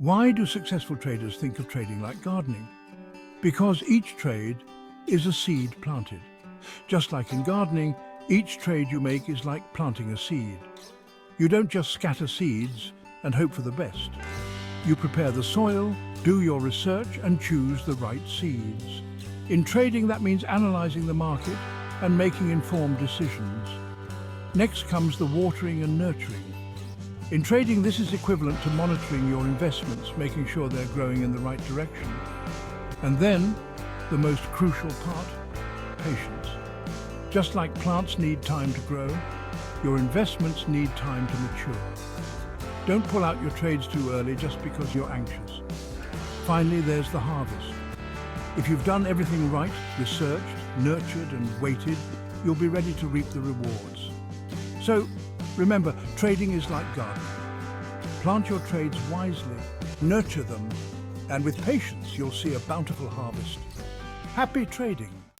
Why do successful traders think of trading like gardening? Because each trade is a seed planted. Just like in gardening, each trade you make is like planting a seed. You don't just scatter seeds and hope for the best. You prepare the soil, do your research, and choose the right seeds. In trading, that means analyzing the market and making informed decisions. Next comes the watering and nurturing. In trading, this is equivalent to monitoring your investments, making sure they're growing in the right direction. And then, the most crucial part, patience. Just like plants need time to grow, your investments need time to mature. Don't pull out your trades too early just because you're anxious. Finally, there's the harvest. If you've done everything right, researched, nurtured, and waited, you'll be ready to reap the rewards. So, remember, trading is like gardening. Plant your trades wisely, nurture them, and with patience, you'll see a bountiful harvest. Happy trading!